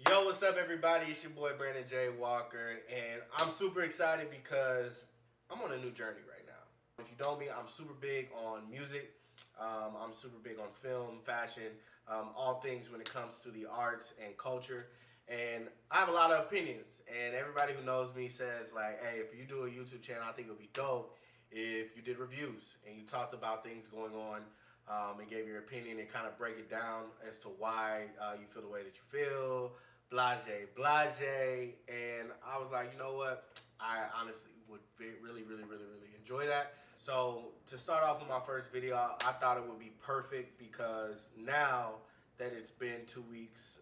Yo, what's up, everybody? It's your boy Brandon J. Walker, and I'm super excited because I'm on a new journey right now. If you know me, I'm super big on music. I'm super big on film, fashion, all things when it comes to the arts and culture. And I have a lot of opinions, and everybody who knows me says like, "Hey, if you do a YouTube channel, I think it would be dope if you did reviews and you talked about things going on." And gave your opinion and kind of break it down as to why you feel the way that you feel, blase. And I was like, you know what? I honestly would really enjoy that. So to start off with my first video, I thought it would be perfect because now that it's been 2 weeks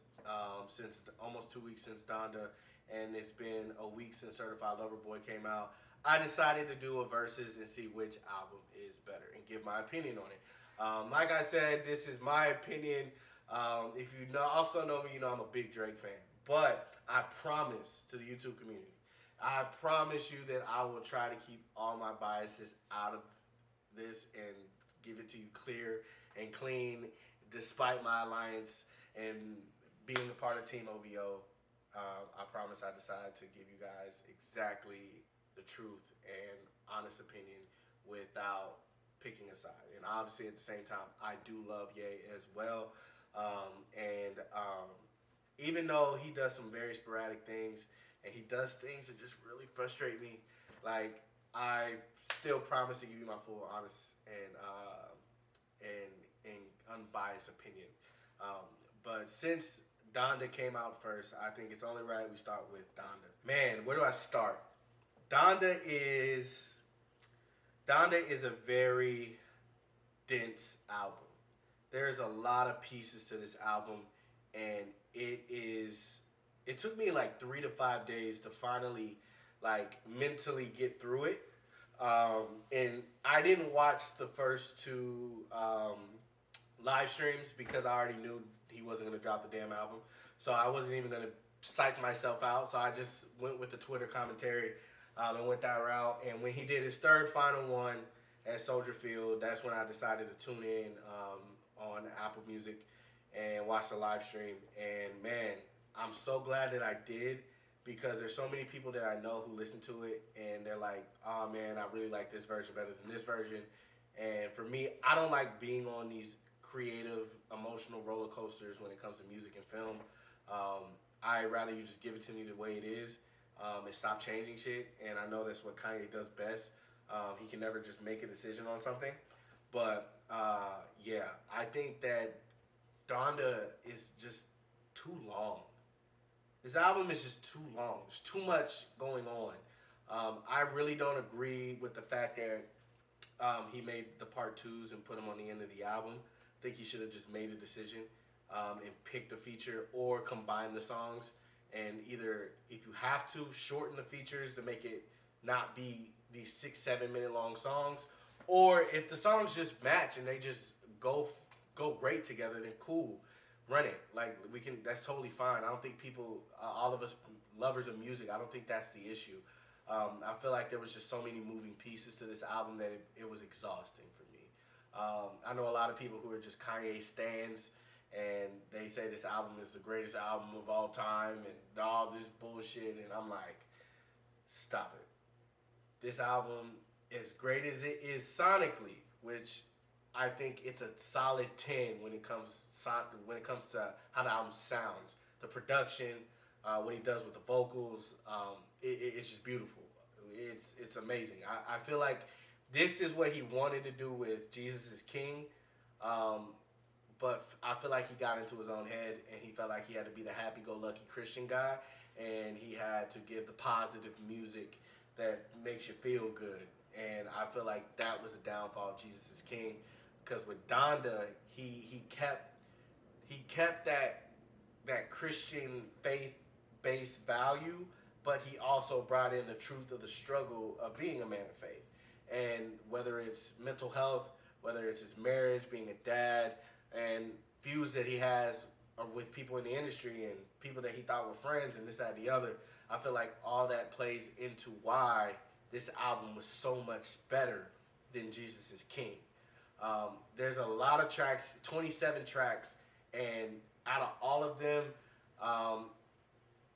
since almost 2 weeks since Donda, and it's been a week since Certified Lover Boy came out, I decided to do a versus and see which album is better and give my opinion on it. Like I said, this is my opinion. If you also know me, you know I'm a big Drake fan. But I promise to the YouTube community, I promise you that I will try to keep all my biases out of this and give it to you clear and clean, despite my alliance and being a part of Team OVO. I promise I decided to give you guys exactly the truth and honest opinion without picking a side. And obviously, at the same time, I do love Ye as well. Even though he does some very sporadic things and he does things that just really frustrate me, like I still promise to give you my full, honest, and unbiased opinion. But since Donda came out first, I think it's only right we start with Donda. Man, where do I start? Donda is Donda is a very dense album. There's a lot of pieces to this album, and it took me like 3 to 5 days to finally like mentally get through it. And I didn't watch the first two live streams because I already knew he wasn't gonna drop the damn album, so I wasn't even gonna psych myself out. So I just went with the Twitter commentary and went that route. And when he did his third final one at Soldier Field, that's when I decided to tune in on Apple Music and watch the live stream. And man, I'm so glad that I did because there's so many people that I know who listen to it and they're like, "Oh man, I really like this version better than this version." And for me, I don't like being on these creative, emotional roller coasters when it comes to music and film. I rather you just give it to me the way it is and stop changing shit. And I know that's what Kanye does best. He can never just make a decision on something. But yeah, I think that Donda is just too long. This album is just too long. There's too much going on. I really don't agree with the fact that he made the part twos and put them on the end of the album. I think he should have just made a decision and picked a feature or combine the songs. And either, if you have to, shorten the features to make it not be these 6, 7 minute long songs, or if the songs just match and they just go great together, then cool, run it. Like we can, that's totally fine. I don't think people, all of us lovers of music, I don't think that's the issue. I feel like there was just so many moving pieces to this album that it was exhausting for me. I know a lot of people who are just Kanye stans, and they say this album is the greatest album of all time and all this bullshit, and I'm like, stop it. This album, as great as it is sonically, which I think it's a solid 10 when it comes to how the album sounds, the production, what he does with the vocals, it's just beautiful. It's amazing. I feel like this is what he wanted to do with Jesus is King, but I feel like he got into his own head and he felt like he had to be the happy-go-lucky Christian guy, and he had to give the positive music that makes you feel good. And I feel like that was the downfall of Jesus is King, because with Donda, he kept that Christian faith based value, but he also brought in the truth of the struggle of being a man of faith. And whether it's mental health, whether it's his marriage, being a dad, and views that he has with people in the industry and people that he thought were friends and this, that, and the other, I feel like all that plays into why this album was so much better than Jesus is King. There's a lot of tracks, 27 tracks, and out of all of them,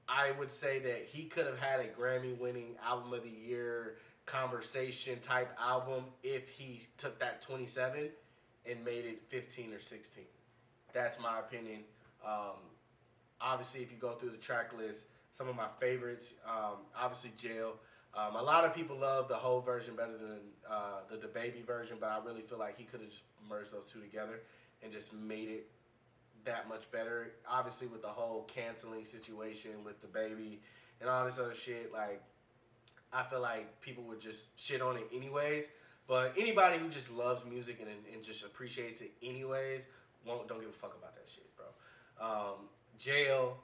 I would say that he could have had a Grammy-winning album of the year conversation type album if he took that 27 and made it 15 or 16. That's my opinion. Um, Obviously, if you go through the track list, some of my favorites, obviously Jail. A lot of people love the whole version better than the baby version, but I really feel like he could have just merged those two together and just made it that much better. Obviously, with the whole canceling situation with the baby and all this other shit, like I feel like people would just shit on it anyways. But anybody who just loves music and just appreciates it anyways, don't give a fuck about that shit, bro. Jail,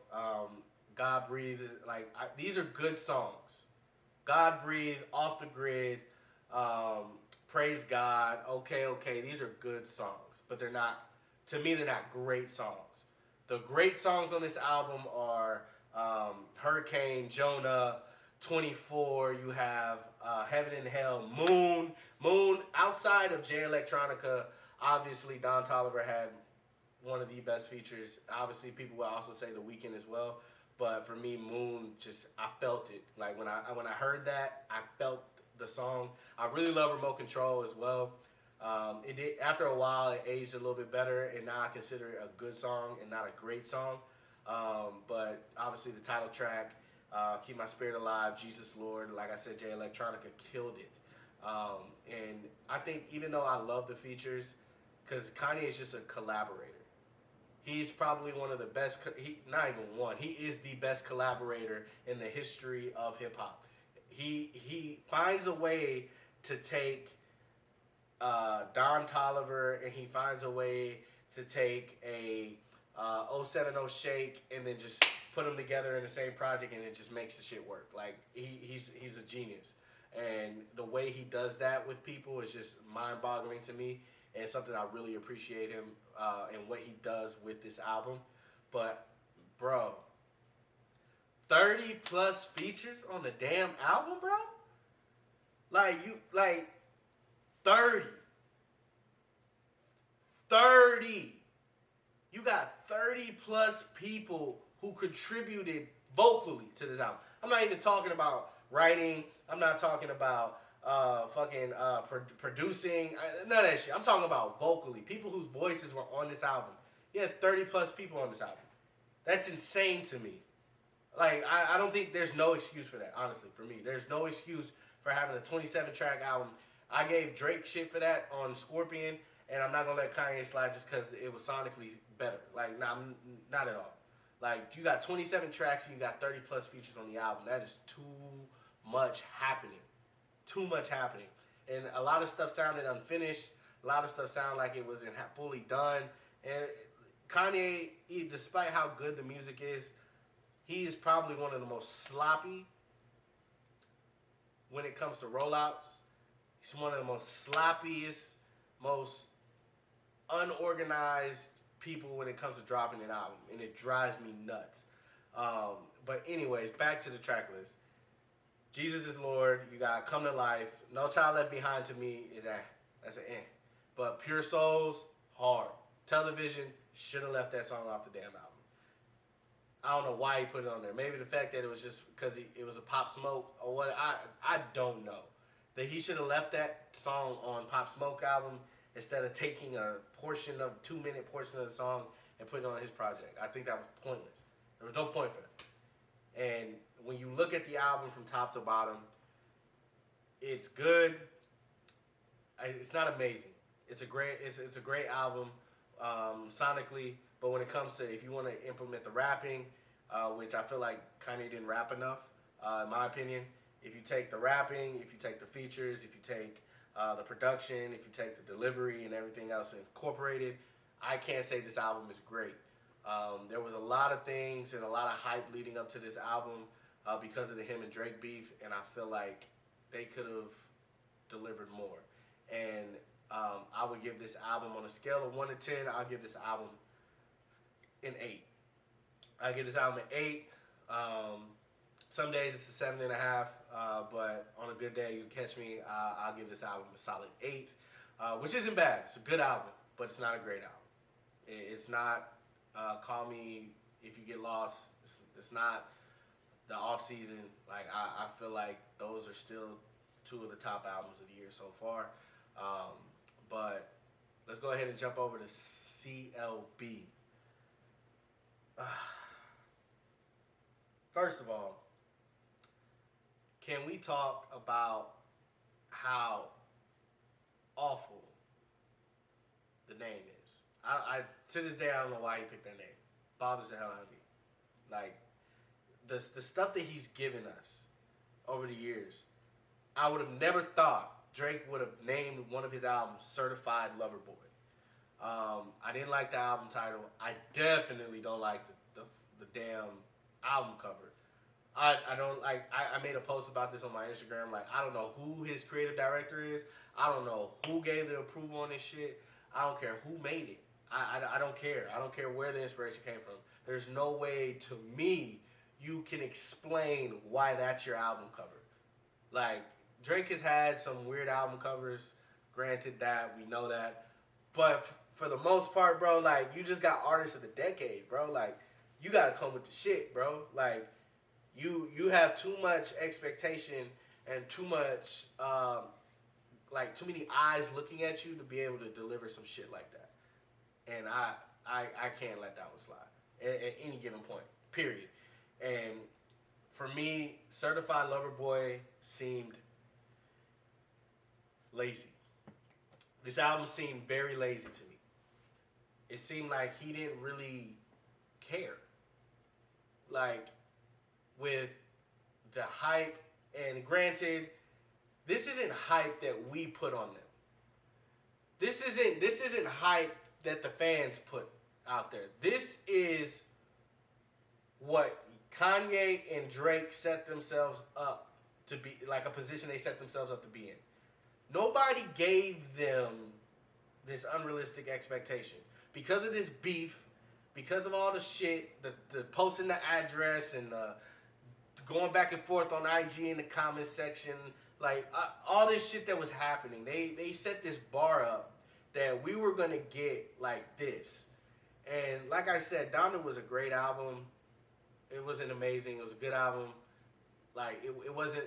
God Breathe, these are good songs. God Breathe, Off the Grid, Praise God, Okay, these are good songs. But they're not, to me, they're not great songs. The great songs on this album are Hurricane, Jonah, 24, you have Heaven and Hell, Moon. Outside of Jay Electronica, obviously Don Toliver had one of the best features. Obviously, people will also say The Weeknd as well. But for me, Moon, I felt it. Like when I heard that, I felt the song. I really love Remote Control as well. It did, after a while, it aged a little bit better, and now I consider it a good song and not a great song. But obviously, the title track, Keep My Spirit Alive, Jesus Lord, like I said, Jay Electronica killed it. And I think even though I love the features, because Kanye is just a collaborator. He's probably one of the best, not even one, he is the best collaborator in the history of hip-hop. He finds a way to take Don Toliver, and he finds a way to take a 070 Shake and then just put them together in the same project, and it just makes the shit work. Like, he's a genius. And the way he does that with people is just mind-boggling to me, and something I really appreciate him and what he does with this album. But, bro, 30 plus features on the damn album, bro? Like 30. 30. You got 30 plus people who contributed vocally to this album. I'm not even talking about writing. I'm not talking about producing. None of that shit. I'm talking about vocally. People whose voices were on this album. You had 30 plus people on this album. That's insane to me. Like, I don't think there's no excuse for that, honestly, for me. There's no excuse for having a 27-track album. I gave Drake shit for that on Scorpion, and I'm not going to let Kanye slide just because it was sonically better. Like, nah, not at all. Like, you got 27 tracks and you got 30 plus features on the album. That is too much happening. Too much happening. And a lot of stuff sounded unfinished. A lot of stuff sounded like it wasn't fully done. And Kanye, despite how good the music is, he is probably one of the most sloppy when it comes to rollouts. He's one of the most sloppiest, most unorganized people when it comes to dropping an album. And it drives me nuts. But anyways, back to the track list. Jesus is Lord. You got Come to Life. No Child Left Behind to me is that's an eh. But Pure Souls, hard. Television, should have left that song off the damn album. I don't know why he put it on there. Maybe the fact that it was just because it was a Pop Smoke or what. I don't know. That he should have left that song on Pop Smoke album instead of taking a 2-minute portion of the song and putting it on his project. I think that was pointless. There was no point for that. And when you look at the album from top to bottom, it's good. It's not amazing. It's a great album sonically, but when it comes to if you want to implement the rapping, which I feel like Kanye didn't rap enough, in my opinion. If you take the rapping, if you take the features, if you take the production, if you take the delivery and everything else incorporated, I can't say this album is great. There was a lot of things and a lot of hype leading up to this album because of the him and Drake beef, and I feel like they could have delivered more. And I would give this album on a scale of 1 to 10. I'll give this album an 8. I give this album an 8. Some days it's a 7.5, but on a good day you catch me, I'll give this album a solid 8, which isn't bad. It's a good album, but it's not a great album. It's not Call Me If You Get Lost. It's not the off season, like I feel like those are still two of the top albums of the year so far. Um, but let's go ahead and jump over to CLB. First of all, can we talk about how awful the name is? I to this day I don't know why he picked that name. Bothers the hell out of me. Like the stuff that he's given us over the years, I would have never thought Drake would have named one of his albums "Certified Lover Boy." I didn't like the album title. I definitely don't like the damn album cover. I don't like. I made a post about this on my Instagram. Like, I don't know who his creative director is. I don't know who gave the approval on this shit. I don't care who made it. I don't care. I don't care where the inspiration came from. There's no way to me you can explain why that's your album cover. Like, Drake has had some weird album covers. Granted that, we know that. But for the most part, bro, like, you just got artists of the decade, bro. Like, you gotta come with the shit, bro. Like, you have too much expectation and too much, like, too many eyes looking at you to be able to deliver some shit like that. And I can't let that one slide at any given point, period. And for me, Certified Lover Boy seemed lazy. This album seemed very lazy to me. It seemed like he didn't really care. Like, with the hype, and granted, this isn't hype that we put on them. This isn't hype that the fans put out there. This is what Kanye and Drake set themselves up to be, like a position they set themselves up to be in. Nobody gave them this unrealistic expectation. Because of this beef, because of all the shit, the posting the address and going back and forth on IG in the comments section, like all this shit that was happening, they set this bar up that we were gonna get like this. And like I said, Donda was a great album. It wasn't amazing. It was a good album. Like, it wasn't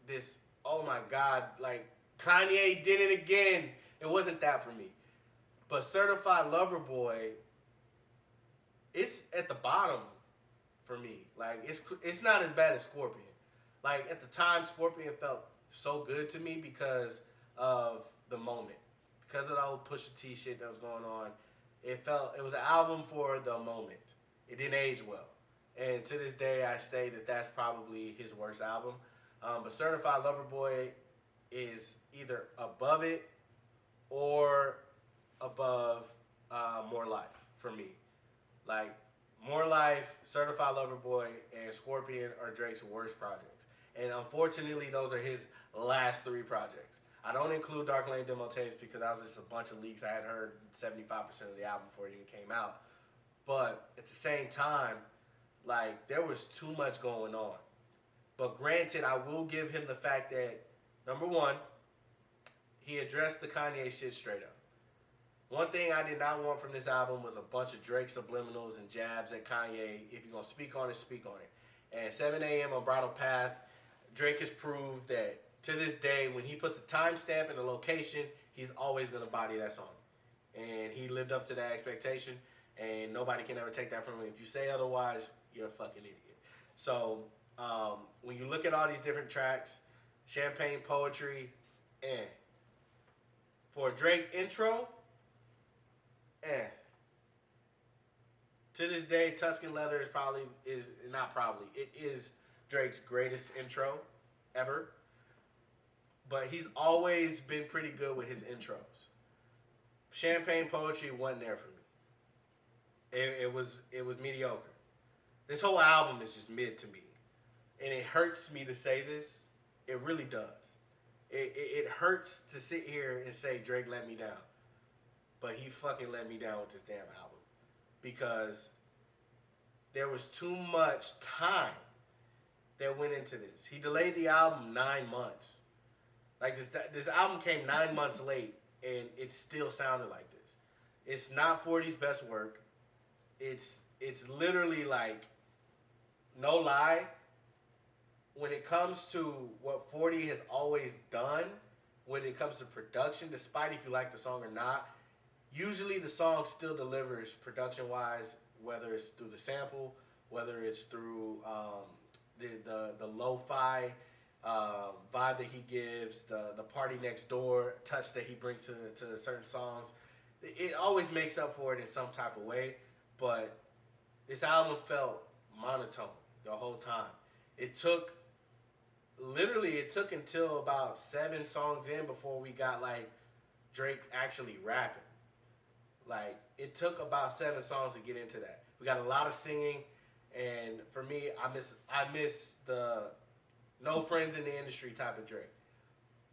this, oh my God, like, Kanye did it again. It wasn't that for me. But Certified Lover Boy, it's at the bottom for me. Like, it's not as bad as Scorpion. Like, at the time, Scorpion felt so good to me because of the moment. Because of the whole Pusha T shit that was going on. It was an album for the moment. It didn't age well. And to this day, I say that that's probably his worst album. But Certified Lover Boy is either above it or above More Life for me. Like, More Life, Certified Lover Boy, and Scorpion are Drake's worst projects. And unfortunately, those are his last three projects. I don't include Dark Lane demo tapes because that was just a bunch of leaks. I had heard 75% of the album before it even came out. But at the same time, like, there was too much going on. But granted, I will give him the fact that, number one, he addressed the Kanye shit straight up. One thing I did not want from this album was a bunch of Drake subliminals and jabs at Kanye. If you're going to speak on it, speak on it. And 7 a.m. on Bridal Path, Drake has proved that to this day, when he puts a timestamp and a location, he's always going to body that song. And he lived up to that expectation, and nobody can ever take that from him. If you say otherwise, you're a fucking idiot. So, when you look at all these different tracks, Champagne Poetry, for a Drake intro, To this day, Tuscan Leather it is Drake's greatest intro ever. But he's always been pretty good with his intros. Champagne Poetry wasn't there for me. It was mediocre. This whole album is just mid to me. And it hurts me to say this. It really does. It hurts to sit here and say Drake let me down. But he fucking let me down with this damn album. Because there was too much time that went into this. He delayed the album 9 months. Like, this album came 9 months late, and it still sounded like this. It's not 40's best work. It's literally like, no lie, when it comes to what 40 has always done, when it comes to production, despite if you like the song or not, usually the song still delivers production wise, whether it's through the sample, whether it's through the lo-fi vibe that he gives, the party next door touch that he brings to certain songs. It always makes up for it in some type of way, but this album felt monotone the whole time. It took it took until about 7 songs in before we got like Drake actually rapping. Like it took about 7 songs to get into that. We got a lot of singing, and for me, I miss the no friends in the industry type of Drake.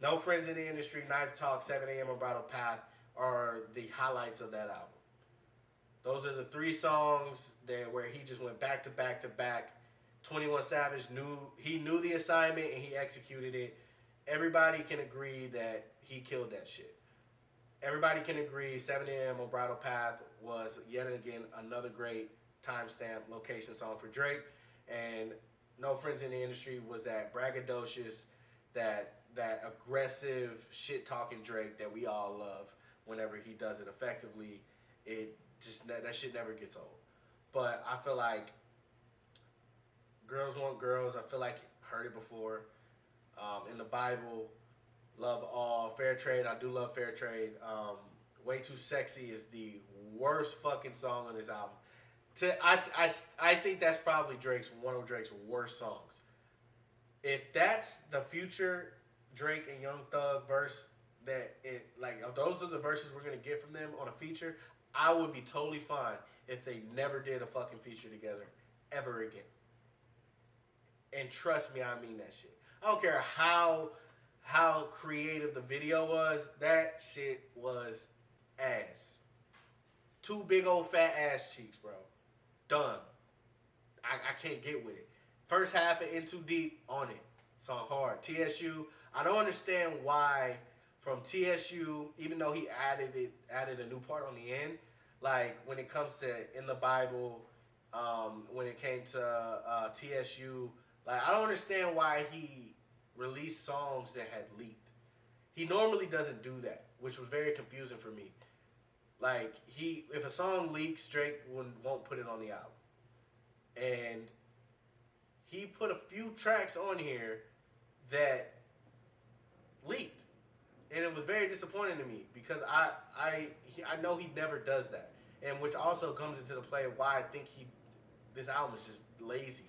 No friends in the industry, Knife Talk, 7 a.m. on Bridal Path are the highlights of that album. Those are the 3 songs that where he just went back to back to back. 21 Savage knew the assignment and he executed it. Everybody can agree that he killed that shit. Everybody can agree 7 a.m. on Bridal Path was yet again another great timestamp location song for Drake. And No Friends in the Industry was that braggadocious, that aggressive shit talking Drake that we all love whenever he does it effectively. It just that shit never gets old. But I feel like Girls Want Girls, I feel like heard it before. In the Bible, love all. Fair Trade, I do love Fair Trade. Way Too Sexy is the worst fucking song on this album. I think that's probably one of Drake's worst songs. If that's the future Drake and Young Thug verse, if those are the verses we're gonna get from them on a feature, I would be totally fine if they never did a fucking feature together ever again. And trust me, I mean that shit. I don't care how creative the video was. That shit was ass. 2 big old fat ass cheeks, bro. Done. I can't get with it. First half of In Too Deep, on it. Song hard. TSU, I don't understand why from TSU, even though he added a new part on the end, like when it comes to In the Bible, when it came to TSU, like I don't understand why he released songs that had leaked. He normally doesn't do that, which was very confusing for me. Like if a song leaks, Drake won't put it on the album, and he put a few tracks on here that leaked, and it was very disappointing to me because I know he never does that, and which also comes into the play of why I think this album is just lazy.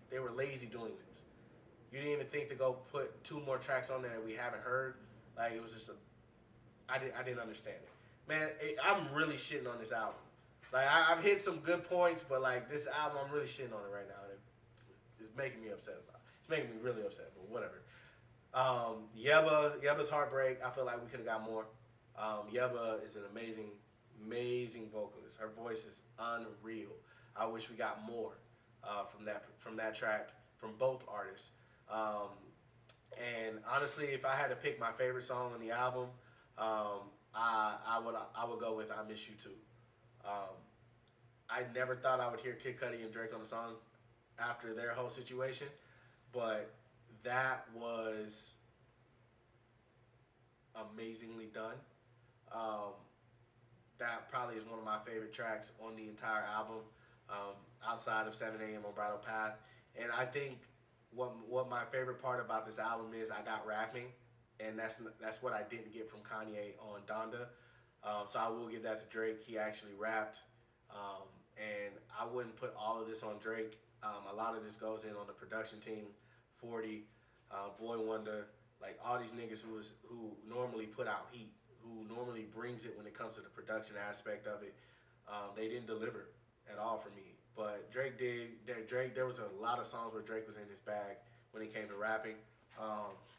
They were lazy doing this. You didn't even think to go put 2 more tracks on there that we haven't heard. Like it was just I didn't understand it. Man, I'm really shitting on this album. Like I've hit some good points, but like this album, I'm really shitting on it right now. It's making me upset about it. It's making me really upset, but whatever. Yeba's Heartbreak, I feel like we could have got more. Yeba is an amazing vocalist. Her voice is unreal. I wish we got more from that track from both artists. And honestly, if I had to pick my favorite song on the album, I would go with I Miss You Too. I never thought I would hear Kid Cudi and Drake on the song after their whole situation, but that was amazingly done. That probably is one of my favorite tracks on the entire album, outside of 7 a.m. on Bridal Path. And I think what my favorite part about this album is I got rapping, and that's what I didn't get from Kanye on Donda. So I will give that to Drake. He actually rapped, and I wouldn't put all of this on Drake. A lot of this goes in on the production team, 40, Boy Wonder, like all these niggas who normally put out heat, who normally brings it when it comes to the production aspect of it. They didn't deliver at all for me. But Drake did. There was a lot of songs where Drake was in his bag when it came to rapping.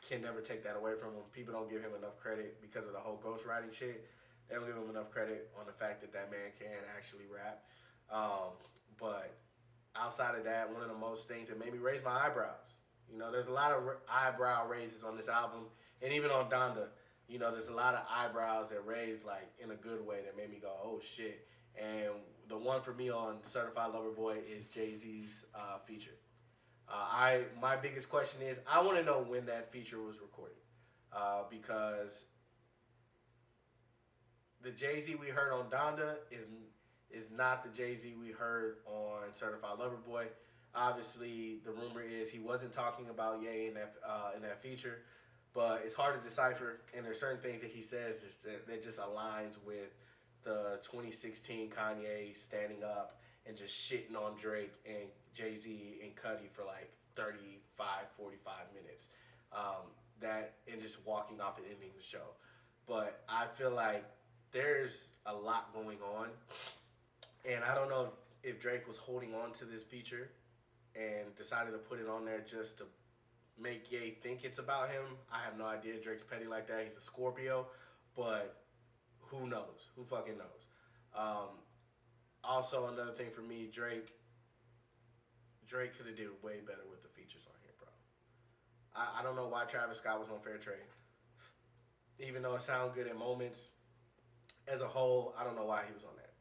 Can never take that away from him. People don't give him enough credit because of the whole ghostwriting shit. They don't give him enough credit on the fact that man can actually rap. But outside of that, one of the most things that made me raise my eyebrows. You know, there's a lot of eyebrow raises on this album, and even on Donda. You know, there's a lot of eyebrows that raise like in a good way that made me go, oh shit. And the one for me on Certified Lover Boy is Jay-Z's feature. My biggest question is I want to know when that feature was recorded, because the Jay-Z we heard on Donda is not the Jay-Z we heard on Certified Lover Boy. Obviously, the rumor is he wasn't talking about Ye in that feature, but it's hard to decipher. And there's certain things that he says that just aligns with the 2016 Kanye standing up and just shitting on Drake and Jay-Z and Cudi for like 35, 45 minutes. That and just walking off and ending the show. But I feel like there's a lot going on, and I don't know if Drake was holding on to this feature and decided to put it on there just to make Ye think it's about him. I have no idea. Drake's petty like that. He's a Scorpio, but who knows? Who fucking knows? Also, another thing for me, Drake could have did way better with the features on here, bro. I don't know why Travis Scott was on Fair Trade. Even though it sounded good at moments, as a whole, I don't know why he was on that.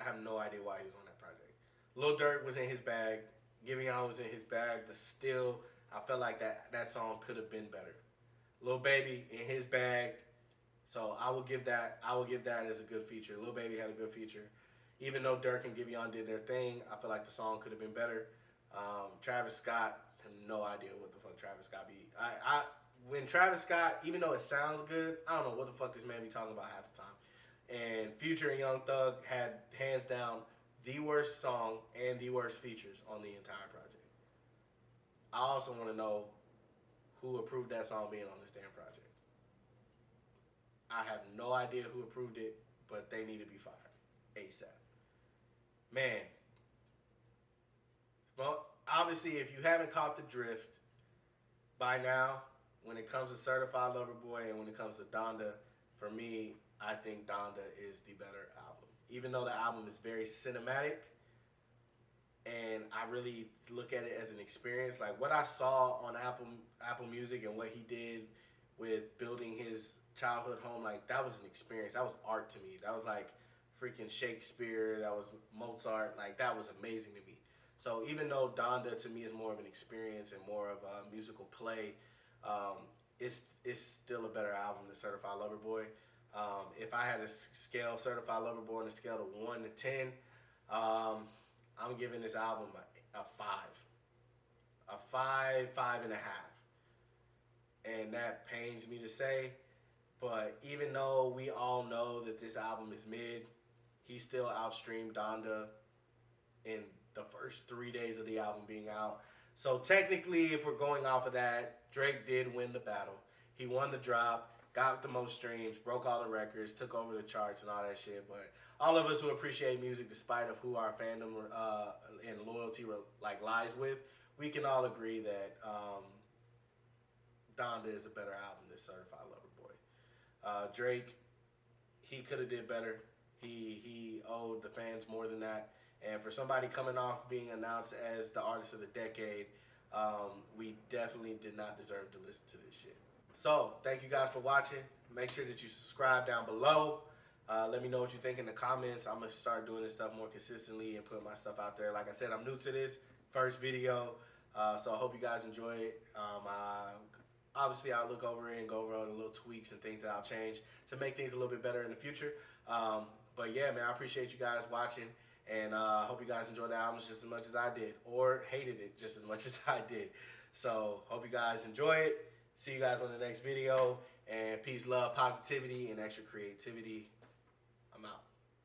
I have no idea why he was on that project. Lil Durk was in his bag. Giving Out was in his bag, but still, I felt like that song could have been better. Lil Baby in his bag, so I will give that as a good feature. Lil Baby had a good feature. Even though Durk and Giveon did their thing, I feel like the song could have been better. Travis Scott, I have no idea what the fuck Travis Scott be. When Travis Scott, even though it sounds good, I don't know what the fuck this man be talking about half the time. And Future and Young Thug had hands down the worst song and the worst features on the entire project. I also want to know who approved that song being on this damn project. I have no idea who approved it, but they need to be fired ASAP. Man, well, obviously, if you haven't caught the drift by now, when it comes to Certified Lover Boy and when it comes to Donda, for me, I think Donda is the better album. Even though the album is very cinematic, and I really look at it as an experience. Like what I saw on Apple Music and what he did with building his childhood home, like that was an experience. That was art to me. That was like freaking Shakespeare. That was Mozart. Like that was amazing to me. So even though Donda to me is more of an experience and more of a musical play, it's still a better album than Certified Lover Boy. If I had to scale Certified Lover Boy on a scale of 1 to 10, I'm giving this album a 5. A 5, 5.5. And that pains me to say, but even though we all know that this album is mid, he still outstreamed Donda in the first 3 days of the album being out. So technically, if we're going off of that, Drake did win the battle. He won the drop, got the most streams, broke all the records, took over the charts and all that shit. But all of us who appreciate music, despite of who our fandom and loyalty lies with, we can all agree that Donda is a better album than Certified Lover Boy. Drake, he could have did better. He owed the fans more than that. And for somebody coming off being announced as the artist of the decade, we definitely did not deserve to listen to this shit. So, thank you guys for watching. Make sure that you subscribe down below. Let me know what you think in the comments. I'm going to start doing this stuff more consistently and putting my stuff out there. Like I said, I'm new to this. First video. So, I hope you guys enjoy it. Obviously, I'll look over it and go over the little tweaks and things that I'll change to make things a little bit better in the future. But yeah, man, I appreciate you guys watching. And I hope you guys enjoyed the albums just as much as I did. Or hated it just as much as I did. So, hope you guys enjoy it. See you guys on the next video. And peace, love, positivity, and extra creativity. I'm out.